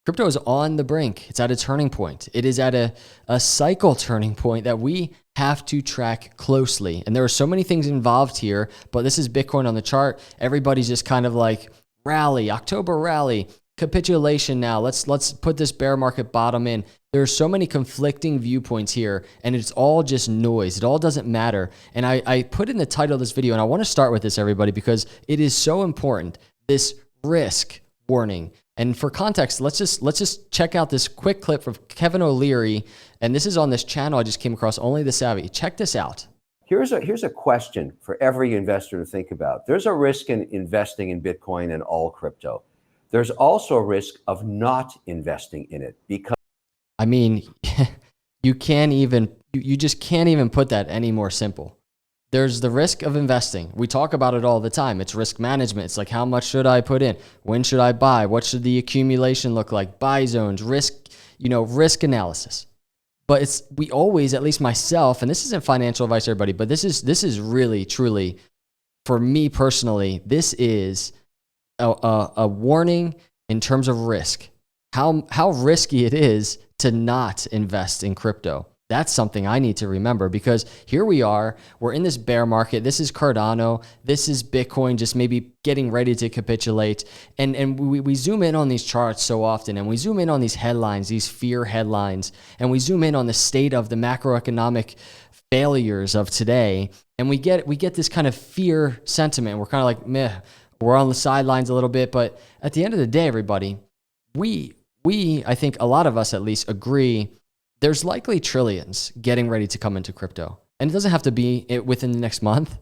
Crypto is on the brink. It's at a turning point. It is at a cycle turning point that we have to track closely. And there are so many things involved here, but this is Bitcoin on the chart. Everybody's just kind of like rally, October rally, capitulation now. Let's put this bear market bottom in. There are so many conflicting viewpoints here, and it's all just noise. It all doesn't matter. And I put in the title of this video, and I want to start with this, everybody, because it is so important. This risk warning. And for context, let's just check out this quick clip from Kevin O'Leary. And this is on this channel I just came across, Only the Savvy. Check this out. Here's a question for every investor to think about. There's a risk in investing in Bitcoin and all crypto. There's also a risk of not investing in it because, I mean, you just can't even put that any more simple. There's the risk of investing. We talk about it all the time. It's risk management. It's like, how much should I put in? When should I buy? What should the accumulation look like? Buy zones, risk analysis. But we always, at least myself, and this isn't financial advice, everybody, but this is really, truly, for me personally, this is a warning in terms of risk. How risky it is to not invest in crypto. That's something I need to remember, because here we are, we're in this bear market. This is Cardano. This is Bitcoin just maybe getting ready to capitulate. And we zoom in on these charts so often, and we zoom in on these headlines, these fear headlines, and we zoom in on the state of the macroeconomic failures of today. And we get this kind of fear sentiment. We're kind of like, meh, we're on the sidelines a little bit. But at the end of the day, everybody, we, I think a lot of us at least agree, there's likely trillions getting ready to come into crypto. And it doesn't have to be within the next month,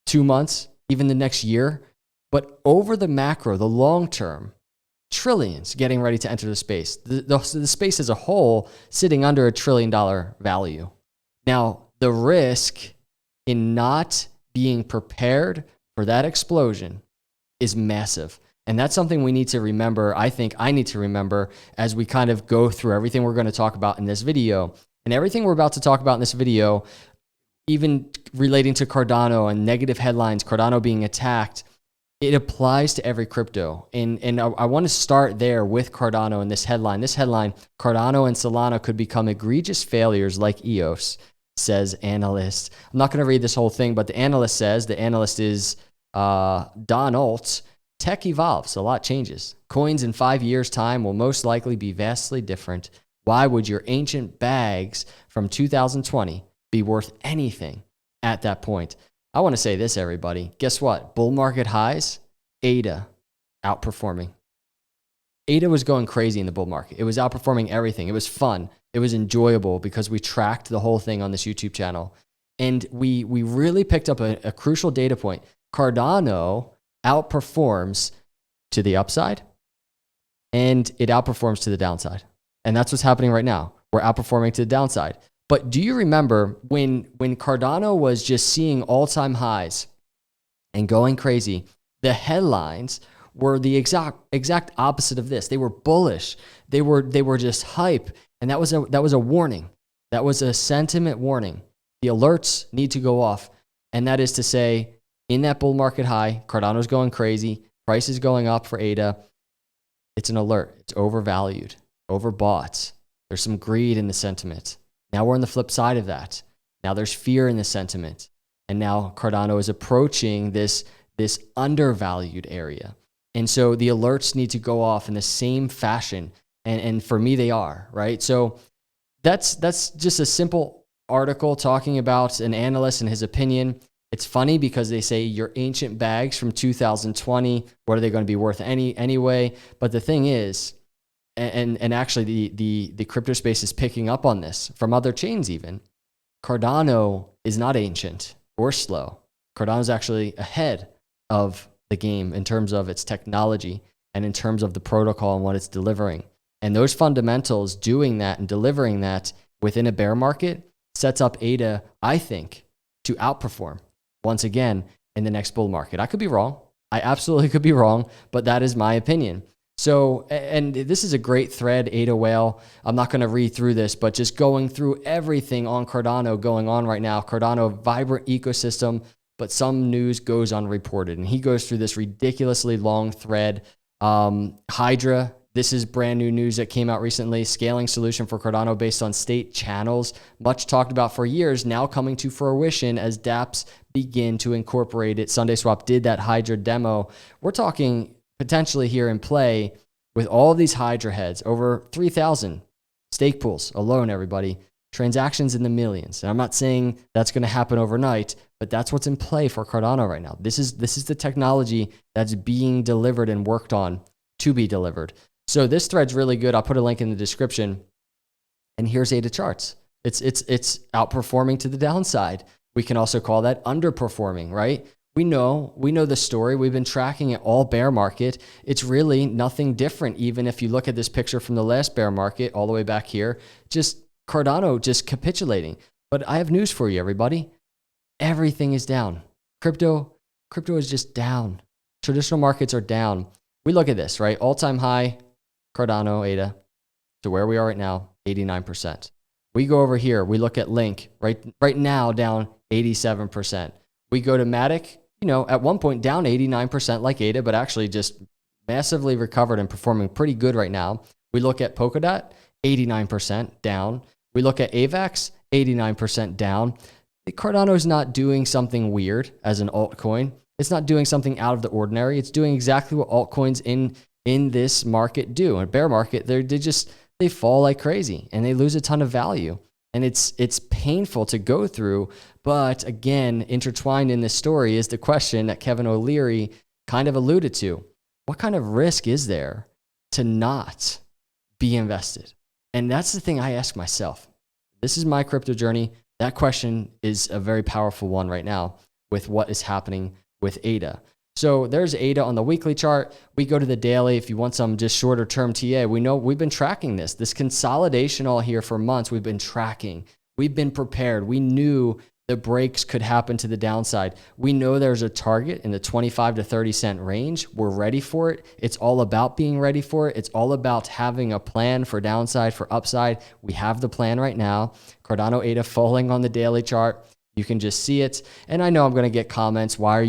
2 months, even the next year. But over the macro, the long term, trillions getting ready to enter the space. The space as a whole sitting under $1 trillion value. Now, the risk in not being prepared for that explosion is massive. And that's something we need to remember. I think I need to remember as we kind of go through everything we're going to talk about in this video. And everything we're about to talk about in this video, even relating to Cardano and negative headlines, Cardano being attacked, it applies to every crypto. And I want to start there with Cardano and this headline. This headline, Cardano and Solana could become egregious failures like EOS, says analyst. I'm not going to read this whole thing, but the analyst is Don Alt. Tech evolves, a lot changes. Coins in 5 years' time will most likely be vastly different. Why would your ancient bags from 2020 be worth anything at that point? I want to say this, everybody. Guess what? Bull market highs, ADA outperforming. ADA was going crazy in the bull market. It was outperforming everything. It was fun. It was enjoyable because we tracked the whole thing on this YouTube channel. And we really picked up a crucial data point. Cardano outperforms to the upside and it outperforms to the downside. And that's what's happening right now. We're outperforming to the downside. But do you remember when Cardano was just seeing all-time highs and going crazy, the headlines were the exact opposite of this. They were bullish. They were just hype. And that was a warning. That was a sentiment warning. The alerts need to go off. And that is to say, in that bull market high, Cardano's going crazy, price is going up for ADA. It's an alert. It's overvalued, overbought. There's some greed in the sentiment. Now we're on the flip side of that. Now there's fear in the sentiment. And now Cardano is approaching this undervalued area. And so the alerts need to go off in the same fashion. And for me, they are, right? So that's just a simple article talking about an analyst and his opinion. It's funny because they say your ancient bags from 2020, what are they going to be worth anyway? But the thing is, and actually the crypto space is picking up on this from other chains even, Cardano is not ancient or slow. Cardano is actually ahead of the game in terms of its technology and in terms of the protocol and what it's delivering. And those fundamentals, doing that and delivering that within a bear market, sets up ADA, I think, to outperform once again in the next bull market. I could be wrong. I absolutely could be wrong, but that is my opinion. So, and this is a great thread, ADA Whale. I'm not going to read through this, but just going through everything on Cardano going on right now. Cardano, vibrant ecosystem, but some news goes unreported. And he goes through this ridiculously long thread. Hydra, This is brand new news that came out recently. Scaling solution for Cardano based on state channels. Much talked about for years, now coming to fruition as dApps begin to incorporate it. SundaySwap did that Hydra demo. We're talking potentially here in play with all of these Hydra heads, over 3,000 stake pools alone, everybody. Transactions in the millions. And I'm not saying that's going to happen overnight, but that's what's in play for Cardano right now. This is the technology that's being delivered and worked on to be delivered. So this thread's really good. I'll put a link in the description. And here's ADA charts. It's outperforming to the downside. We can also call that underperforming, right? We know the story. We've been tracking it all bear market. It's really nothing different. Even if you look at this picture from the last bear market all the way back here, just Cardano just capitulating. But I have news for you, everybody. Everything is down. Crypto is just down. Traditional markets are down. We look at this, right? All-time high, Cardano ADA, to where we are right now, 89%. We go over here, we look at Link, right now down 87%. We go to Matic, at one point down 89% like ADA, but actually just massively recovered and performing pretty good right now. We look at Polkadot, 89% down. We look at AVAX, 89% down. Cardano is not doing something weird as an altcoin. It's not doing something out of the ordinary. It's doing exactly what altcoins in this market do. In a bear market, they fall like crazy and they lose a ton of value. And it's painful to go through. But again, intertwined in this story is the question that Kevin O'Leary kind of alluded to. What kind of risk is there to not be invested? And that's the thing I ask myself. This is my crypto journey. That question is a very powerful one right now with what is happening with ADA. So there's ADA on the weekly chart. We go to the daily. If you want some just shorter term TA, we know we've been tracking this consolidation all here for months. We've been tracking. We've been prepared. We knew the breaks could happen to the downside. We know there's a target in the 25 to 30 cent range. We're ready for it. It's all about being ready for it. It's all about having a plan for downside, for upside. We have the plan right now. Cardano ADA falling on the daily chart. You can just see it. And I know I'm going to get comments. Why are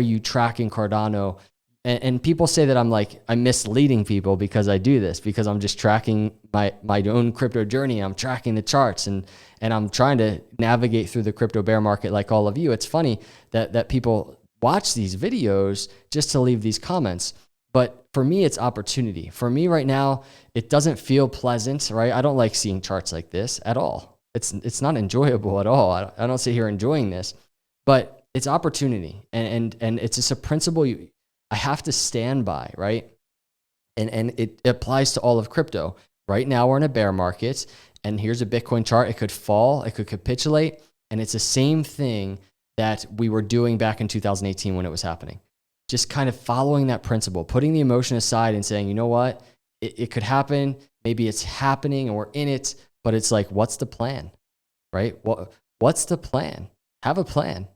you tracking Cardano? And people say that I'm misleading people because I do this, because I'm just tracking my own crypto journey. I'm tracking the charts and I'm trying to navigate through the crypto bear market like all of you. It's funny that people watch these videos just to leave these comments. But for me, it's opportunity. For me right now, it doesn't feel pleasant, right? I don't like seeing charts like this at all. It's not enjoyable at all. I don't sit here enjoying this, but it's opportunity. And it's just a principle I have to stand by, right? And it applies to all of crypto. Right now we're in a bear market, and here's a Bitcoin chart. It could fall, it could capitulate, and it's the same thing that we were doing back in 2018 when it was happening. Just kind of following that principle, putting the emotion aside and saying, you know what, it could happen. Maybe it's happening and we're in it, but it's like, what's the plan, right? What's the plan? Have a plan.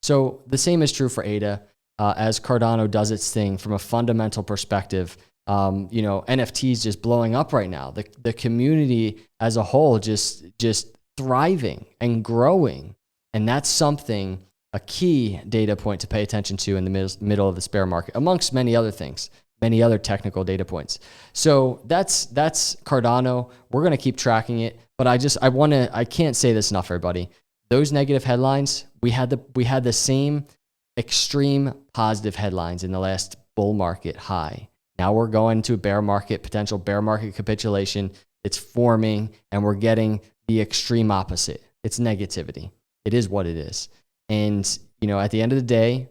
So the same is true for ADA. As Cardano does its thing from a fundamental perspective, NFTs just blowing up right now. The community as a whole just thriving and growing. And that's something, a key data point to pay attention to in the middle of this bear market, amongst many other things, many other technical data points. So that's Cardano. We're going to keep tracking it, but I can't say this enough, everybody. Those negative headlines, we had the same extreme positive headlines in the last bull market high. Now we're going to a bear market, potential bear market capitulation. It's forming and we're getting the extreme opposite. It's negativity. It is what it is. And, at the end of the day,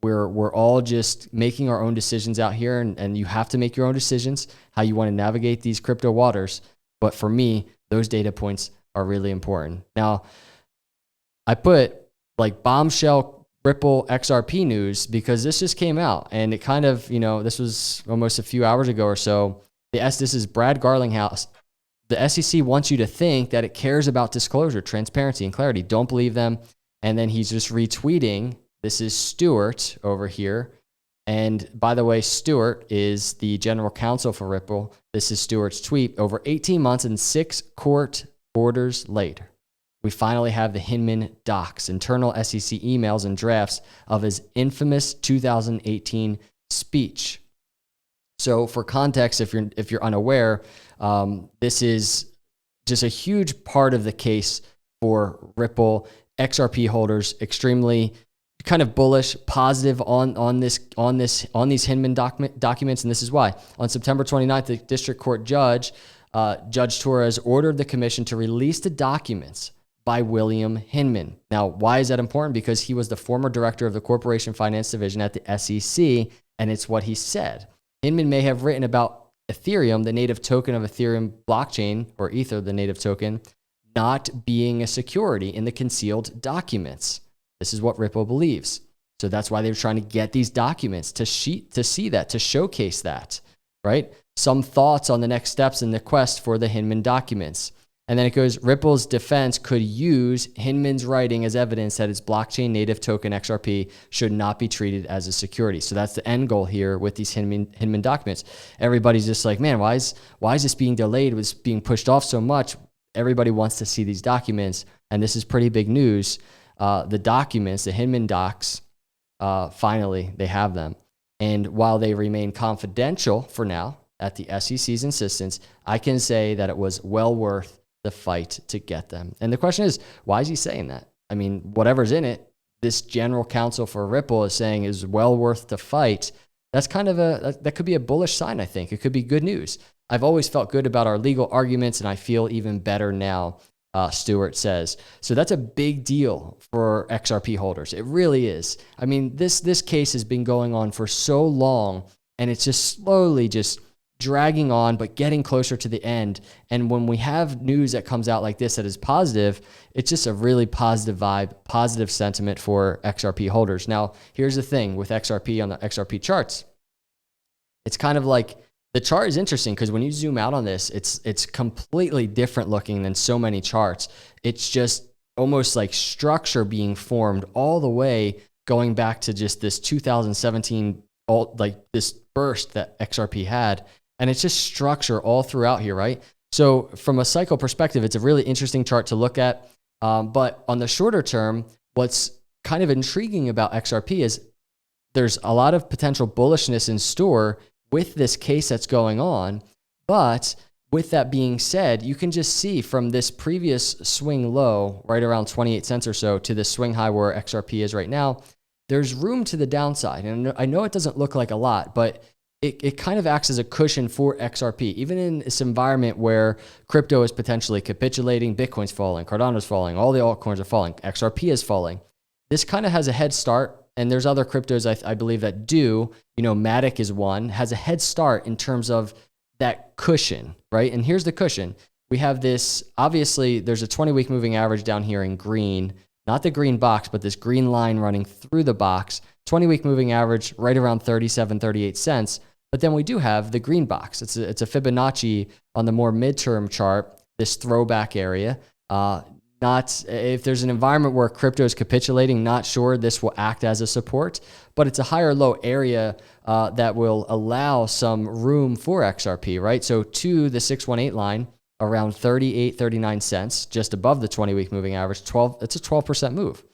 we're all just making our own decisions out here, and you have to make your own decisions how you want to navigate these crypto waters. But for me, those data points are really important. Now, I put bombshell Ripple XRP news because this just came out, and it kind of, this was almost a few hours ago or so. This is Brad Garlinghouse. The SEC wants you to think that it cares about disclosure, transparency, and clarity. Don't believe them. And then he's just retweeting. This is Stuart over here. And by the way, Stuart is the general counsel for Ripple. This is Stuart's tweet. Over 18 months and 6 court orders later, we finally have the Hinman docs, internal SEC emails and drafts of his infamous 2018 speech. So for context, if you're unaware, this is just a huge part of the case for Ripple XRP holders. Extremely kind of bullish, positive on these Hinman documents, and this is why. On September 29th, the district court judge, Judge Torres, ordered the commission to release the documents by William Hinman. Now, why is that important? Because he was the former director of the Corporation Finance Division at the SEC, and it's what he said. Hinman may have written about Ethereum, the native token of Ethereum blockchain, or Ether, the native token, not being a security in the concealed documents. This is what Ripple believes. So that's why they were trying to get these documents to see that, to showcase that, right? Some thoughts on the next steps in the quest for the Hinman documents. And then it goes, Ripple's defense could use Hinman's writing as evidence that its blockchain native token XRP should not be treated as a security. So that's the end goal here with these Hinman documents. Everybody's just like, man, why is this being delayed? It was being pushed off so much. Everybody wants to see these documents. And this is pretty big news. The documents, the Hinman docs, finally, they have them. And while they remain confidential for now, at the SEC's insistence, I can say that it was well worth the fight to get them. And the question is, why is he saying that? I mean, whatever's in it, this general counsel for Ripple is saying is well worth the fight. That's kind of that could be a bullish sign, I think. It could be good news. I've always felt good about our legal arguments, and I feel even better now, Stewart says. So that's a big deal for XRP holders. It really is. I mean, this case has been going on for so long, and it's just slowly just dragging on, but getting closer to the end. And when we have news that comes out like this that is positive, it's just a really positive vibe, positive sentiment for XRP holders. Now, here's the thing with XRP on the XRP charts. It's kind of like the chart is interesting because when you zoom out on this, it's completely different looking than so many charts. It's just almost like structure being formed all the way going back to just this 2017 like this burst that XRP had. And it's just structure all throughout here, right? So from a cycle perspective, it's a really interesting chart to look at. But on the shorter term, what's kind of intriguing about XRP is there's a lot of potential bullishness in store with this case that's going on. But with that being said, you can just see from this previous swing low, right around 28 cents or so, to the swing high where XRP is right now, there's room to the downside. And I know it doesn't look like a lot, but it kind of acts as a cushion for XRP, even in this environment where crypto is potentially capitulating, Bitcoin's falling, Cardano's falling, all the altcoins are falling, XRP is falling. This kind of has a head start, and there's other cryptos I believe that do. You know, Matic is one, has a head start in terms of that cushion, right? And here's the cushion. We have this, obviously, there's a 20-week moving average down here in green, not the green box, but this green line running through the box, 20-week moving average right around 37, 38 cents. But then we do have the green box. It's a Fibonacci on the more midterm chart, this throwback area. Not if there's an environment where crypto is capitulating, not sure this will act as a support, but it's a higher low area that will allow some room for XRP, right? So to the 618 line, around 38, 39 cents, just above the 20-week moving average, it's a 12% move.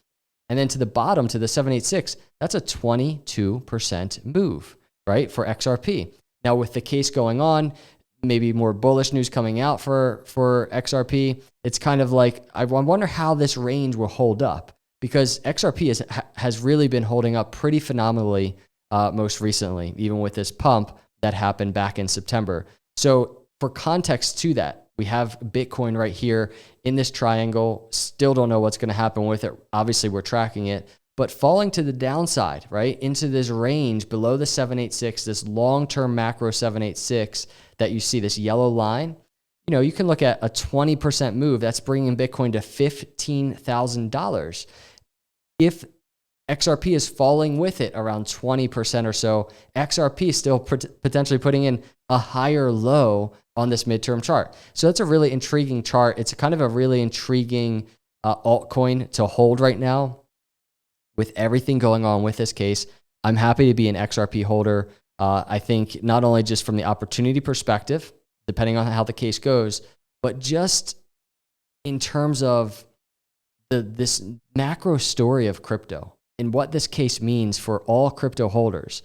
And then to the bottom, to the 786, that's a 22% move, right, for XRP. Now, with the case going on, maybe more bullish news coming out for XRP, it's kind of like, I wonder how this range will hold up, because XRP has really been holding up pretty phenomenally most recently, even with this pump that happened back in September. So for context to that, we have Bitcoin right here in this triangle. Still don't know what's going to happen with it. Obviously, we're tracking it. But falling to the downside, right, into this range below the 786, this long-term macro 786 that you see, this yellow line, you know, you can look at a 20% move. That's bringing Bitcoin to $15,000. If XRP is falling with it around 20% or so, XRP is still potentially putting in a higher low on this midterm chart. So that's a really intriguing chart. It's kind of a really intriguing altcoin to hold right now. With everything going on with this case, I'm happy to be an XRP holder. I think not only just from the opportunity perspective, depending on how the case goes, but just in terms of this macro story of crypto and what this case means for all crypto holders.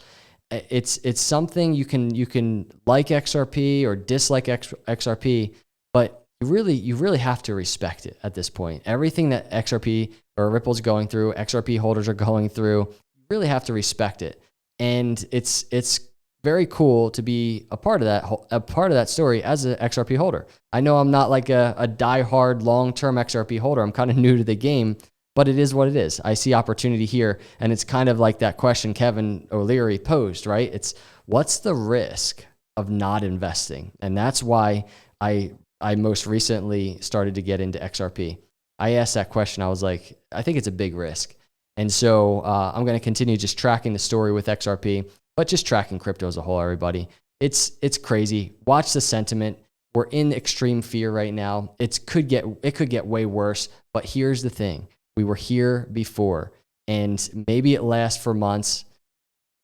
it's something you can like XRP or dislike XRP, but you really have to respect it at this point. Everything that XRP or Ripple's going through, XRP holders are going through, you really have to respect it. And it's very cool to be a part of that story as an XRP holder. I know I'm not like a diehard long-term XRP holder. I'm kind of new to the game, but it is what it is. I see opportunity here, and it's kind of like that question Kevin O'Leary posed, right? It's what's the risk of not investing? And that's why I most recently started to get into XRP. I asked that question. I was like, I think it's a big risk. And so I'm going to continue just tracking the story with XRP, but just tracking crypto as a whole, everybody. It's crazy. Watch the sentiment. We're in extreme fear right now. It could get way worse, but here's the thing. We were here before, and maybe it lasts for months.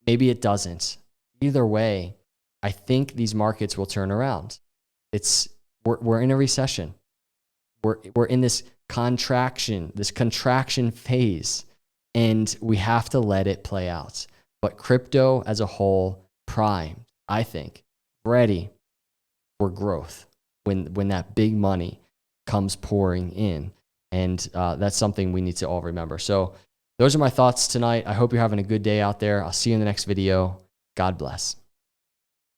Maybe it doesn't. Either way, I think these markets will turn around. We're in a recession. We're in this contraction phase, and we have to let it play out. But crypto as a whole, primed, I think, ready for growth when that big money comes pouring in. And that's something we need to all remember. So those are my thoughts tonight. I hope you're having a good day out there. I'll see you in the next video. God bless.